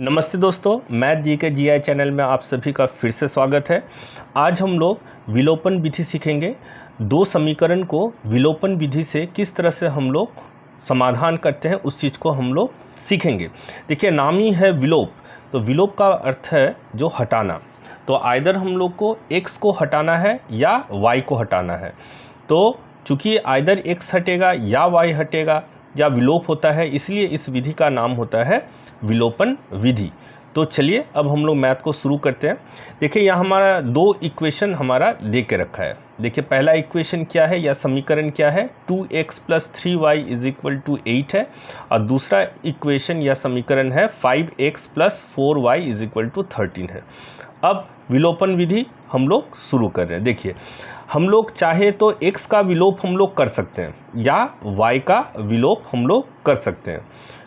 नमस्ते दोस्तों, मैथ जी के जीआई चैनल में आप सभी का फिर से स्वागत है। आज हम लोग विलोपन विधि सीखेंगे। दो समीकरण को विलोपन विधि से किस तरह से हम लोग समाधान करते हैं उस चीज़ को हम लोग सीखेंगे। देखिए, नाम ही है विलोप, तो विलोप का अर्थ है जो हटाना। तो आइदर हम लोग को x को हटाना है या y को हटाना है। तो चूँकि आइदर x हटेगा या y हटेगा या विलोप होता है, इसलिए इस विधि का नाम होता है विलोपन विधि। तो चलिए अब हम लोग मैथ को शुरू करते हैं। देखिए, यहाँ हमारा दो इक्वेशन हमारा दे के रखा है। देखिए, पहला इक्वेशन क्या है या समीकरण क्या है, 2x + 3y = 8 है। और दूसरा इक्वेशन या समीकरण है 5x + 4y = 13 है। अब विलोपन विधि हम लोग शुरू कर रहे हैं। देखिए, हम लोग चाहे तो x का विलोप हम लोग कर सकते हैं या y का विलोप हम लोग कर सकते हैं।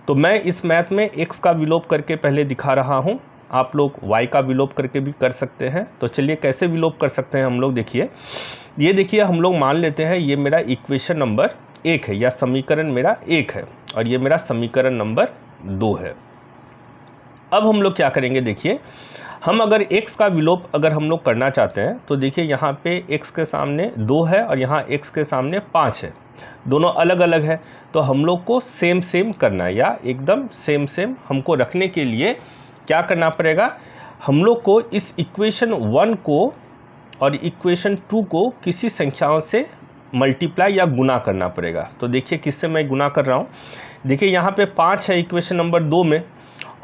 तो मैं इस मैथ में x का विलोप करके पहले दिखा रहा हूँ, आप लोग y का विलोप करके भी कर सकते हैं। तो चलिए कैसे विलोप कर सकते हैं हम लोग। देखिए, ये देखिए, हम लोग मान लेते हैं ये मेरा इक्वेशन नंबर 1 है या समीकरण मेरा 1 है और ये मेरा समीकरण नंबर 2 है। अब हम लोग क्या करेंगे, देखिए, हम अगर x का विलोप अगर हम लोग करना चाहते हैं तो देखिए, यहाँ पे x के सामने 2 है और यहाँ x के सामने 5 है, दोनों अलग अलग है। तो हम लोग को सेम सेम करना है या एकदम सेम सेम हमको रखने के लिए क्या करना पड़ेगा, हम लोग को इस इक्वेशन 1 को और इक्वेशन 2 को किसी संख्याओं से मल्टीप्लाई या गुना करना पड़ेगा। तो देखिए किससे मैं गुना कर रहा हूँ। देखिए, यहाँ पे 5 है इक्वेशन नंबर 2 में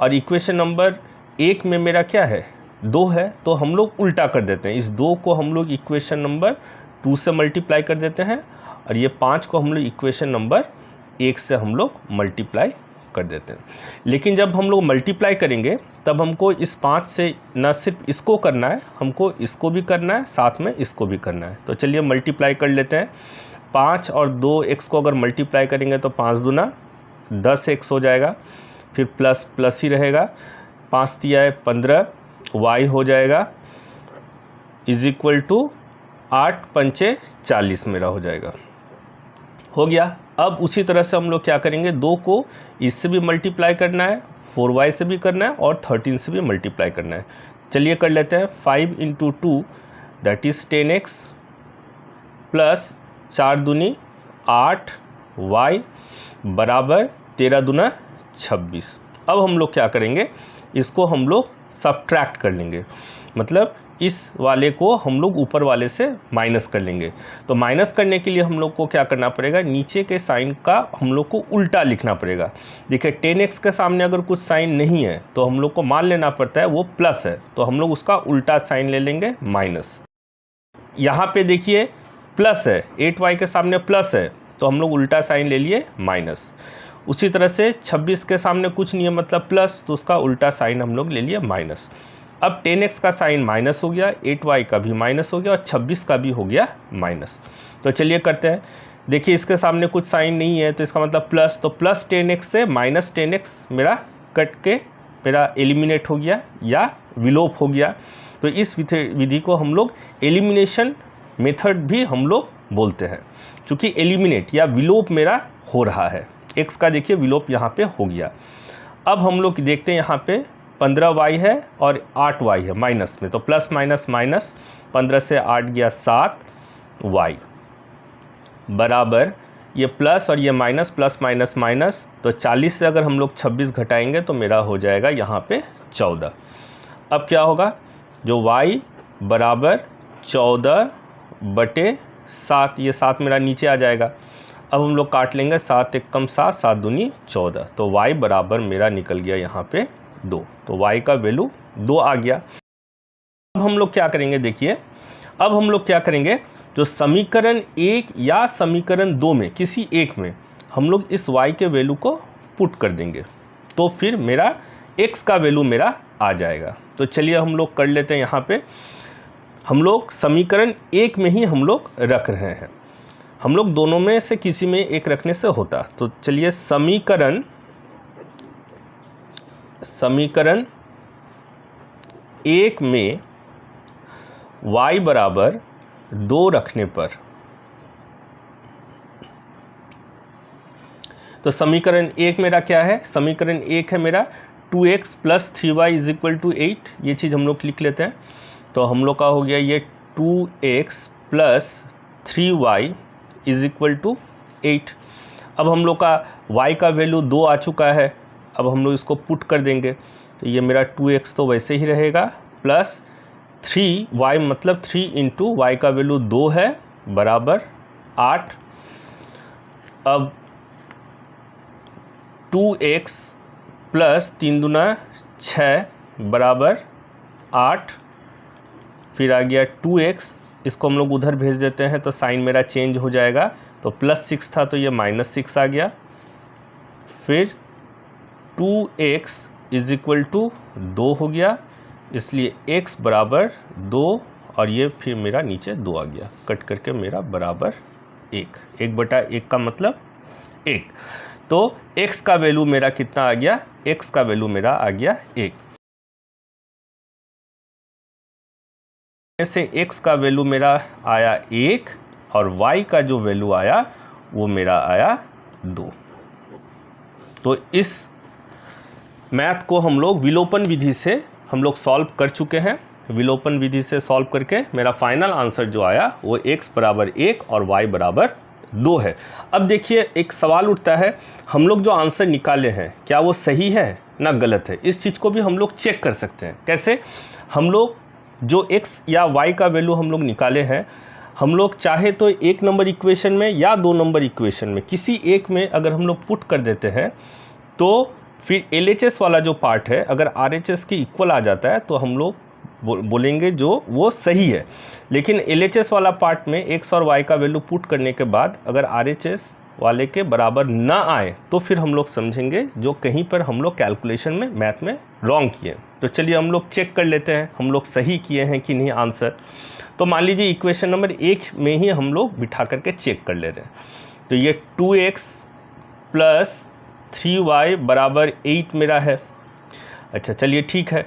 और इक्वेशन नंबर 1 में मेरा क्या है, 2 है। तो हम लोग उल्टा कर देते हैं, इस 2 को हम लोग इक्वेशन नंबर 2 से मल्टीप्लाई कर देते हैं और ये 5 को हम लोग इक्वेशन नंबर 1 से हम लोग मल्टीप्लाई कर देते हैं। लेकिन जब हम लोग मल्टीप्लाई करेंगे तब हमको इस 5 से न सिर्फ इसको करना है, हमको इसको भी करना है, साथ में इसको भी करना है। तो चलिए मल्टीप्लाई कर लेते हैं। 5 और 2x को अगर मल्टीप्लाई करेंगे तो 5 दूना 10x हो जाएगा, फिर प्लस प्लस ही रहेगा, 5 तिया 15, y हो जाएगा = 8 पंचे 40 मेरा हो जाएगा, हो गया। अब उसी तरह से हम लोग क्या करेंगे, 2 को इससे भी मल्टीप्लाई करना है, 4y से भी करना है और 13 से भी मल्टीप्लाई करना है। चलिए कर लेते हैं। 5 × 2 दैट इज़ 10x प्लस 4 दूनी 8 y बराबर 13 दूना 26। अब हम लोग क्या करेंगे, इसको हम लोग सब्ट्रैक्ट कर लेंगे, मतलब इस वाले को हम लोग ऊपर वाले से माइनस कर लेंगे। तो माइनस करने के लिए हम लोग को क्या करना पड़ेगा, नीचे के साइन का हम लोग को उल्टा लिखना पड़ेगा। देखिए, 10x के सामने अगर कुछ साइन नहीं है तो हम लोग को मान लेना पड़ता है वो प्लस है, तो हम लोग उसका उल्टा साइन ले लेंगे माइनस। यहाँ पे देखिए प्लस है, 8y के सामने प्लस है तो हम लोग उल्टा साइन ले लिए माइनस। उसी तरह से 26 के सामने कुछ नहीं है मतलब प्लस, तो उसका उल्टा साइन हम लोग ले लिए माइनस। अब 10x का साइन माइनस हो गया, 8y का भी माइनस हो गया और 26 का भी हो गया माइनस। तो चलिए करते हैं। देखिए, इसके सामने कुछ साइन नहीं है तो इसका मतलब प्लस, तो प्लस 10x से माइनस 10x मेरा कट के मेरा एलिमिनेट हो गया या विलोप हो गया। तो इस विधि को हम लोग एलिमिनेशन मेथड भी हम लोग बोलते हैं, चूँकि एलिमिनेट या विलोप मेरा हो रहा है। x का देखिए विलोप यहाँ पे हो गया। अब हम लोग देखते हैं, यहाँ पे 15y है और 8y है माइनस में, तो प्लस माइनस माइनस, 15 से 8 गया 7y बराबर ये प्लस और ये माइनस, प्लस माइनस माइनस, तो 40 से अगर हम लोग 26 घटाएंगे तो मेरा हो जाएगा यहाँ पे 14। अब क्या होगा, जो y बराबर 14/7, ये 7 मेरा नीचे आ जाएगा। अब हम लोग काट लेंगे, 7 × 1 = 7, 7 दूनी 14, तो y बराबर मेरा निकल गया यहाँ पे 2, तो y का वैल्यू 2 आ गया। अब हम लोग क्या करेंगे, देखिए, अब हम लोग क्या करेंगे, जो समीकरण 1 या समीकरण 2 में किसी एक में हम लोग इस y के वैल्यू को पुट कर देंगे, तो फिर मेरा x का वैल्यू मेरा आ जाएगा। तो चलिए हम लोग कर लेते हैं। यहाँ पे हम लोग समीकरण 1 में ही हम लोग रख रहे हैं, हम लोग दोनों में से किसी में एक रखने से होता। तो चलिए समीकरण 1 में y बराबर 2 रखने पर, तो समीकरण 1 मेरा क्या है, समीकरण 1 है मेरा 2x plus 3y is equal to 8, ये चीज़ हम लोग लिख लेते हैं। तो हम लोग का हो गया ये 2x plus 3y is equal to 8। अब हम लोग का y का वैल्यू 2 आ चुका है, अब हम लोग इसको पुट कर देंगे। तो ये मेरा 2x तो वैसे ही रहेगा, प्लस 3y मतलब 3 इंटू वाई का वैल्यू 2 है बराबर 8। अब 2x प्लस 3 दूना 6 बराबर 8, फिर आ गया 2x, इसको हम लोग उधर भेज देते हैं तो साइन मेरा चेंज हो जाएगा। तो प्लस 6 था तो ये -6 आ गया। फिर 2x इज इक्वल टू 2 हो गया, इसलिए x बराबर 2 और ये फिर मेरा नीचे 2 आ गया, कट करके मेरा बराबर 1/1 का मतलब 1। तो x का वैल्यू मेरा कितना आ गया, x का वैल्यू मेरा आ गया 1। से x का वैल्यू मेरा आया 1 और y का जो वैल्यू आया वो मेरा आया 2। तो इस मैथ को हम लोग विलोपन विधि से हम लोग सॉल्व कर चुके हैं। विलोपन विधि से सॉल्व करके मेरा फाइनल आंसर जो आया वो x बराबर 1 और y बराबर 2 है। अब देखिए एक सवाल उठता है, हम लोग जो आंसर निकाले हैं क्या वो सही है ना गलत है। इस चीज़ को भी हम लोग चेक कर सकते हैं। कैसे? हम लोग जो x या y का वैल्यू हम लोग निकाले हैं, हम लोग चाहे तो 1 नंबर इक्वेशन में या 2 नंबर इक्वेशन में किसी एक में अगर हम लोग पुट कर देते हैं तो फिर LHS वाला जो पार्ट है अगर RHS के इक्वल आ जाता है तो हम लोग बोलेंगे जो वो सही है। लेकिन LHS वाला पार्ट में x और y का वैल्यू पुट करने के बाद अगर RHS वाले के बराबर ना आए तो फिर हम लोग समझेंगे जो कहीं पर हम लोग कैलकुलेशन में मैथ में रॉन्ग किए। तो चलिए हम लोग चेक कर लेते हैं हम लोग सही किए हैं कि नहीं आंसर। तो मान लीजिए इक्वेशन नंबर 1 में ही हम लोग बिठा करके चेक कर ले रहे हैं। तो ये 2x प्लस 3y बराबर 8 मेरा है। अच्छा चलिए ठीक है,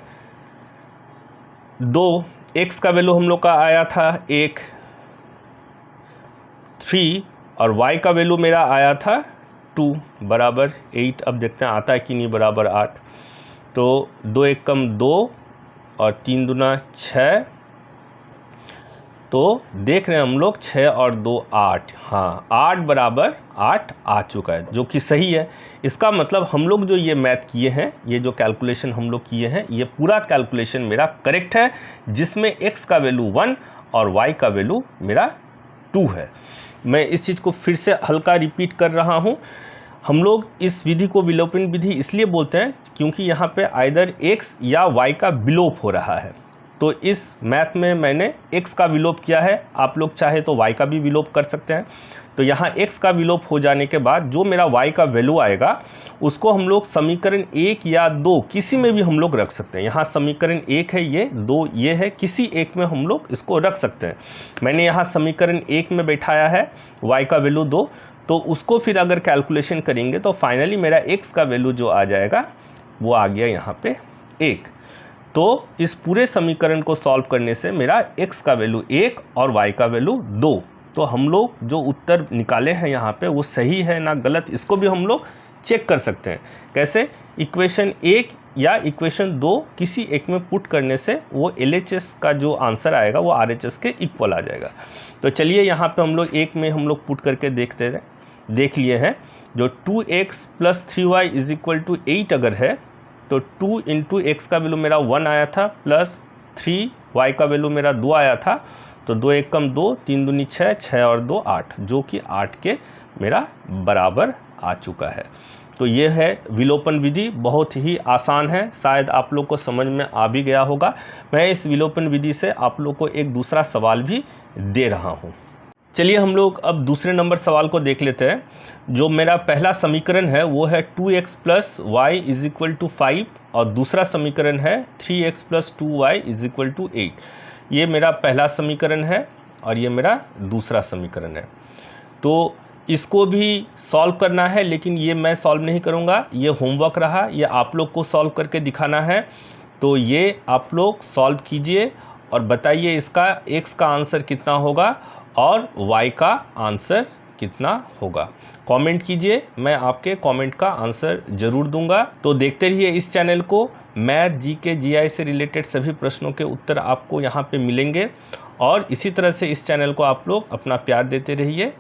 2 x का वैल्यू हम लोग का आया था 1, 3 और y का वैल्यू मेरा आया था 2 बराबर 8। अब देखते हैं आता है कि नहीं बराबर 8। तो 2 1 कम 2 और 3 दूना 6, तो देख रहे हैं हम लोग 6 और 2 8, हाँ 8 बराबर 8 आ चुका है जो कि सही है। इसका मतलब हम लोग जो ये मैथ किए हैं, ये जो कैलकुलेशन हम लोग किए हैं, ये पूरा कैलकुलेशन मेरा करेक्ट है, जिसमें x का वैल्यू 1 और y का वैल्यू मेरा 2 है। मैं इस चीज़ को फिर से हल्का रिपीट कर रहा हूँ। हम लोग इस विधि को विलोपन विधि इसलिए बोलते हैं क्योंकि यहाँ पे आइदर x या y का विलोप हो रहा है। तो इस मैथ में मैंने x का विलोप किया है, आप लोग चाहे तो y का भी विलोप कर सकते हैं। तो यहाँ x का विलोप हो जाने के बाद जो मेरा y का वैल्यू आएगा उसको हम लोग समीकरण 1 या 2 किसी में भी हम लोग रख सकते हैं। यहाँ समीकरण 1 है ये, 2 ये है, किसी एक में हम लोग इसको रख सकते हैं। मैंने यहाँ समीकरण 1 में बैठाया है y का वैल्यू 2, तो उसको फिर अगर कैलकुलेशन करेंगे तो फाइनली मेरा x का वैल्यू जो आ जाएगा वो आ गया यहाँ पे 1। तो इस पूरे समीकरण को सॉल्व करने से मेरा x का वैल्यू 1 और y का वैल्यू 2। तो हम लोग जो उत्तर निकाले हैं यहाँ पे वो सही है ना गलत, इसको भी हम लोग चेक कर सकते हैं। कैसे? इक्वेशन 1 या इक्वेशन 2 किसी एक में पुट करने से वो LHS का जो आंसर आएगा वो RHS के इक्वल आ जाएगा। तो चलिए यहाँ पे हम लोग एक में हम लोग पुट करके देख लिए हैं। जो 2x plus 3y is equal to 8 अगर है तो 2 इंटू एक्स का वैल्यू मेरा 1 आया था, प्लस 3y का वैल्यू मेरा 2 आया था। तो 2 1 कम 2, 3 दूनी 6, 6 और 2 8, जो कि 8 के मेरा बराबर आ चुका है। तो ये है विलोपन विधि, बहुत ही आसान है, शायद आप लोग को समझ में आ भी गया होगा। मैं इस विलोपन विधि से आप लोग को एक दूसरा सवाल भी दे रहा हूँ। चलिए हम लोग अब दूसरे नंबर सवाल को देख लेते हैं। जो मेरा पहला समीकरण है वो है 2x plus Y is equal to 5 और दूसरा समीकरण है 3x plus 2y is equal to 8। ये मेरा पहला समीकरण है और ये मेरा दूसरा समीकरण है। तो इसको भी सॉल्व करना है, लेकिन ये मैं सॉल्व नहीं करूँगा, ये होमवर्क रहा, ये आप लोग को सॉल्व करके दिखाना है। तो ये आप लोग सॉल्व कीजिए और बताइए इसका x का आंसर कितना होगा और y का आंसर कितना होगा। कमेंट कीजिए, मैं आपके कमेंट का आंसर ज़रूर दूंगा। तो देखते रहिए इस चैनल को, मैथ, जीके, जीआई से रिलेटेड सभी प्रश्नों के उत्तर आपको यहाँ पे मिलेंगे और इसी तरह से इस चैनल को आप लोग अपना प्यार देते रहिए।